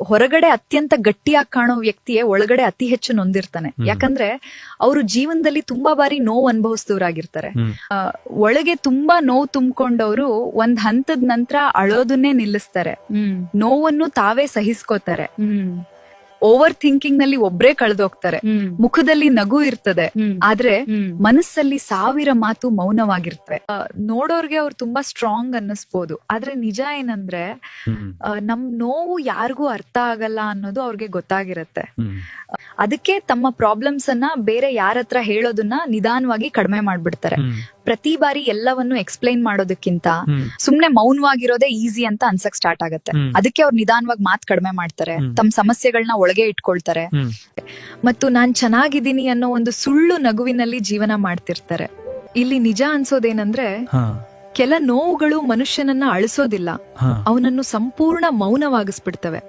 ಹೊರಗಡೆ ಅತ್ಯಂತ ಗಟ್ಟಿಯಾಗಿ ಕಾಣೋ ವ್ಯಕ್ತಿಯೇ ಒಳಗಡೆ ಅತಿ ಹೆಚ್ಚು ನೊಂದಿರ್ತಾನೆ. ಯಾಕಂದ್ರೆ ಅವರು ಜೀವನದಲ್ಲಿ ತುಂಬಾ ಬಾರಿ ನೋವು ಅನುಭವಿಸಿದವರಾಗಿರ್ತಾರೆ. ಒಳಗೆ ತುಂಬಾ ನೋವು ತುಂಬಿಕೊಂಡವರು ಒಂದ್ ಹಂತದ ನಂತರ ಅಳೋದನ್ನೇ ನಿಲ್ಲಿಸ್ತಾರೆ. ನೋವನ್ನು ತಾವೇ ಸಹಿಸ್ಕೋತಾರೆ. ಓವರ್ ಥಿಂಕಿಂಗ್ ನಲ್ಲಿ ಒಬ್ರೇ ಕಳೆದೋಗ್ತಾರೆ. ಮುಖದಲ್ಲಿ ನಗು ಇರ್ತದೆ, ಆದ್ರೆ ಮನಸ್ಸಲ್ಲಿ 1000 ಮಾತು ಮೌನವಾಗಿರ್ತವೆ. ನೋಡೋರ್ಗೆ ಅವ್ರು ತುಂಬಾ ಸ್ಟ್ರಾಂಗ್ ಅನ್ನಿಸ್ಬೋದು, ಆದ್ರೆ ನಿಜ ಏನಂದ್ರೆ ನಮ್ ನೋವು ಯಾರಿಗೂ ಅರ್ಥ ಆಗಲ್ಲ ಅನ್ನೋದು ಅವ್ರಿಗೆ ಗೊತ್ತಾಗಿರತ್ತೆ. ಅದಕ್ಕೆ ತಮ್ಮ ಪ್ರಾಬ್ಲಮ್ಸ್ ಅನ್ನ ಬೇರೆ ಯಾರ ಹತ್ರ ಹೇಳೋದನ್ನ ನಿಧಾನವಾಗಿ ಕಡಿಮೆ ಮಾಡ್ಬಿಡ್ತಾರೆ. ಪ್ರತಿ ಬಾರಿ ಎಲ್ಲವನ್ನು ಎಕ್ಸ್ಪ್ಲೈನ್ ಮಾಡೋದಕ್ಕಿಂತ ಸುಮ್ನೆ ಮೌನವಾಗಿರೋದೇ ಈಸಿ ಅಂತ ಅನ್ಸಕ್ ಸ್ಟಾರ್ಟ್ ಆಗತ್ತೆ. ಅದಕ್ಕೆ ಅವ್ರು ನಿಧಾನವಾಗಿ ಮಾತ್ ಕಡಿಮೆ ಮಾಡ್ತಾರೆ, ತಮ್ಮ ಸಮಸ್ಯೆಗಳನ್ನ ಒಳಗೆ ಇಟ್ಕೊಳ್ತಾರೆ, ಮತ್ತು ನಾನ್ ಚೆನ್ನಾಗಿದ್ದೀನಿ ಅನ್ನೋ ಒಂದು ಸುಳ್ಳು ನಗುವಿನಲ್ಲಿ ಜೀವನ ಮಾಡ್ತಿರ್ತಾರೆ. ಇಲ್ಲಿ ನಿಜ ಅನ್ಸೋದೇನಂದ್ರೆ ಕೆಲ ನೋವುಗಳು ಮನುಷ್ಯನನ್ನ ಅಳಿಸೋದಿಲ್ಲ, ಅವನನ್ನು ಸಂಪೂರ್ಣ ಮೌನವಾಗಿಸ್ಬಿಡ್ತವೆ.